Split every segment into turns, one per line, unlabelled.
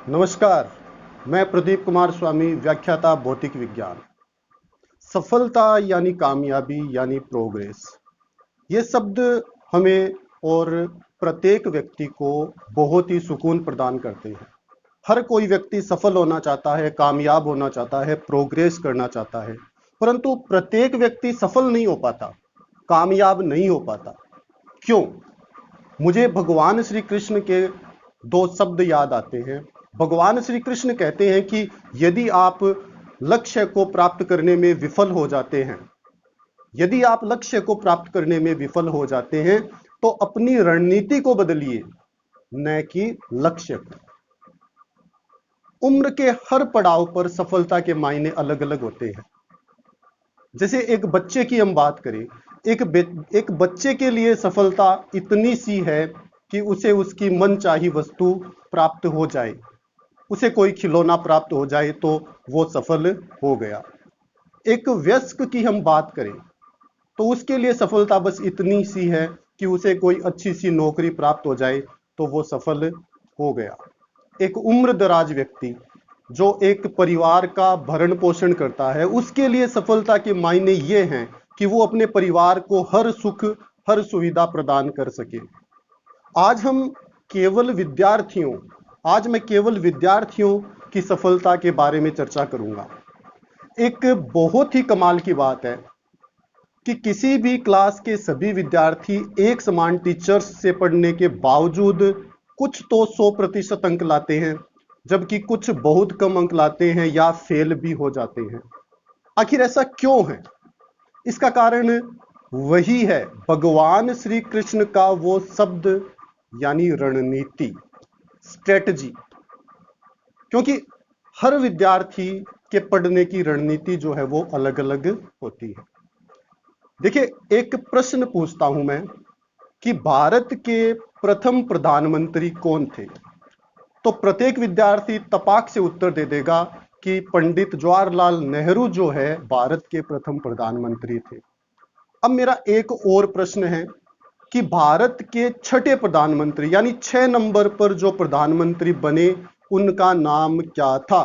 नमस्कार, मैं प्रदीप कुमार स्वामी, व्याख्याता भौतिक विज्ञान। सफलता यानी कामयाबी यानी प्रोग्रेस, ये शब्द हमें और प्रत्येक व्यक्ति को बहुत ही सुकून प्रदान करते हैं। हर कोई व्यक्ति सफल होना चाहता है, कामयाब होना चाहता है, प्रोग्रेस करना चाहता है, परंतु प्रत्येक व्यक्ति सफल नहीं हो पाता, कामयाब नहीं हो पाता। क्यों? मुझे भगवान श्री कृष्ण के दो शब्द याद आते हैं। भगवान श्री कृष्ण कहते हैं कि यदि आप लक्ष्य को प्राप्त करने में विफल हो जाते हैं, यदि आप लक्ष्य को प्राप्त करने में विफल हो जाते हैं, तो अपनी रणनीति को बदलिए, न कि लक्ष्य को। उम्र के हर पड़ाव पर सफलता के मायने अलग अलग होते हैं। जैसे एक बच्चे की हम बात करें, एक बच्चे के लिए सफलता इतनी सी है कि उसे उसकी मनचाही वस्तु प्राप्त हो जाए, उसे कोई खिलौना प्राप्त हो जाए तो वो सफल हो गया। एक वयस्क की हम बात करें तो उसके लिए सफलता बस इतनी सी है कि उसे कोई अच्छी सी नौकरी प्राप्त हो जाए तो वो सफल हो गया। एक उम्र दराज व्यक्ति जो एक परिवार का भरण पोषण करता है, उसके लिए सफलता के मायने ये हैं कि वो अपने परिवार को हर सुख, हर सुविधा प्रदान कर सके। आज मैं केवल विद्यार्थियों की सफलता के बारे में चर्चा करूंगा। एक बहुत ही कमाल की बात है कि किसी भी क्लास के सभी विद्यार्थी एक समान टीचर्स से पढ़ने के बावजूद कुछ तो 100% अंक लाते हैं, जबकि कुछ बहुत कम अंक लाते हैं या फेल भी हो जाते हैं। आखिर ऐसा क्यों है? इसका कारण वही है भगवान श्री कृष्ण का वो शब्द, यानी रणनीति, स्ट्रेटजी। क्योंकि हर विद्यार्थी के पढ़ने की रणनीति जो है वो अलग अलग होती है। देखिए, एक प्रश्न पूछता हूं मैं कि भारत के प्रथम प्रधानमंत्री कौन थे, तो प्रत्येक विद्यार्थी तपाक से उत्तर दे देगा कि पंडित जवाहरलाल नेहरू जो है भारत के प्रथम प्रधानमंत्री थे। अब मेरा एक और प्रश्न है कि भारत के छठे प्रधानमंत्री यानी 6 नंबर पर जो प्रधानमंत्री बने, उनका नाम क्या था?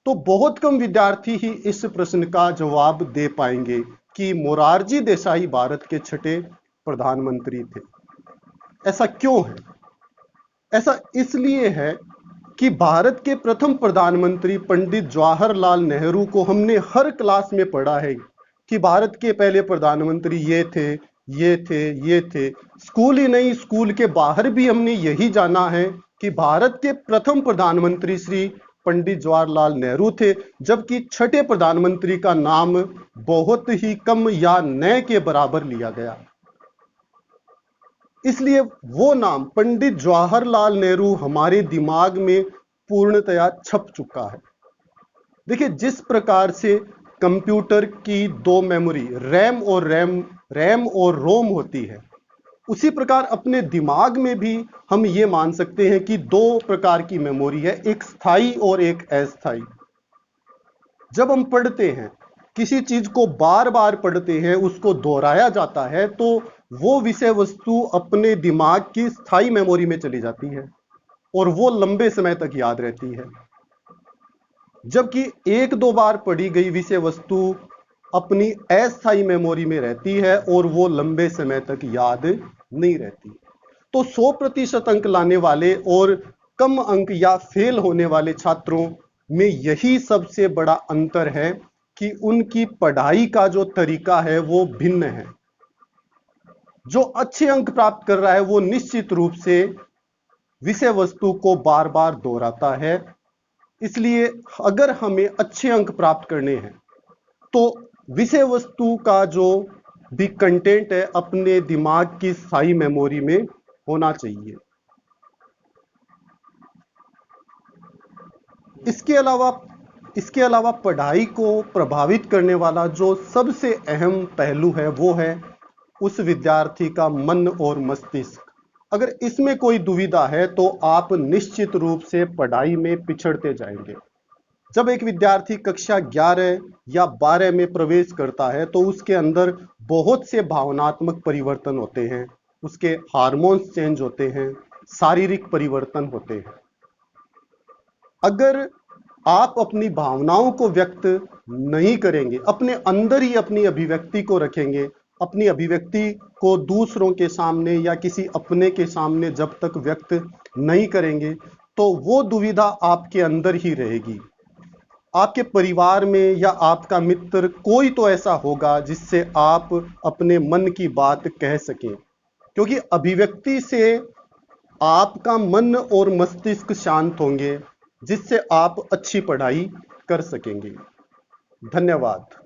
तो बहुत कम विद्यार्थी ही इस प्रश्न का जवाब दे पाएंगे कि मोरारजी देसाई भारत के छठे प्रधानमंत्री थे। ऐसा क्यों है? ऐसा इसलिए है कि भारत के प्रथम प्रधानमंत्री पंडित जवाहरलाल नेहरू को हमने हर क्लास में पढ़ा है कि भारत के पहले प्रधानमंत्री ये थे, ये थे, ये थे। स्कूल ही नहीं, स्कूल के बाहर भी हमने यही जाना है कि भारत के प्रथम प्रधानमंत्री श्री पंडित जवाहरलाल नेहरू थे, जबकि छठे प्रधानमंत्री का नाम बहुत ही कम या न के बराबर लिया गया। इसलिए वो नाम पंडित जवाहरलाल नेहरू हमारे दिमाग में पूर्णतया छप चुका है। देखिए, जिस प्रकार से कंप्यूटर की दो मेमोरी रैम और रोम होती है, उसी प्रकार अपने दिमाग में भी हम ये मान सकते हैं कि दो प्रकार की मेमोरी है, एक स्थायी और एक अस्थायी। जब हम पढ़ते हैं, किसी चीज को बार बार पढ़ते हैं, उसको दोहराया जाता है, तो वो विषय वस्तु अपने दिमाग की स्थायी मेमोरी में चली जाती है और वो लंबे समय तक याद रहती है। जबकि एक दो बार पढ़ी गई विषय वस्तु अपनी अस्थायी मेमोरी में रहती है और वो लंबे समय तक याद नहीं रहती। तो 100% अंक लाने वाले और कम अंक या फेल होने वाले छात्रों में यही सबसे बड़ा अंतर है कि उनकी पढ़ाई का जो तरीका है वो भिन्न है। जो अच्छे अंक प्राप्त कर रहा है वो निश्चित रूप से विषय वस्तु को बार बार दोहराता है। इसलिए अगर हमें अच्छे अंक प्राप्त करने हैं तो विषय वस्तु का जो भी कंटेंट है अपने दिमाग की स्थायी मेमोरी में होना चाहिए। इसके अलावा पढ़ाई को प्रभावित करने वाला जो सबसे अहम पहलू है वो है उस विद्यार्थी का मन और मस्तिष्क। अगर इसमें कोई दुविधा है तो आप निश्चित रूप से पढ़ाई में पिछड़ते जाएंगे। जब एक विद्यार्थी कक्षा 11 या 12 में प्रवेश करता है तो उसके अंदर बहुत से भावनात्मक परिवर्तन होते हैं, उसके हार्मोन्स चेंज होते हैं, शारीरिक परिवर्तन होते हैं। अगर आप अपनी भावनाओं को व्यक्त नहीं करेंगे, अपने अंदर ही अपनी अभिव्यक्ति को रखेंगे, अपनी अभिव्यक्ति को दूसरों के सामने या किसी अपने के सामने जब तक व्यक्त नहीं करेंगे, तो वो दुविधा आपके अंदर ही रहेगी। आपके परिवार में या आपका मित्र कोई तो ऐसा होगा जिससे आप अपने मन की बात कह सकें, क्योंकि अभिव्यक्ति से आपका मन और मस्तिष्क शांत होंगे, जिससे आप अच्छी पढ़ाई कर सकेंगे। धन्यवाद।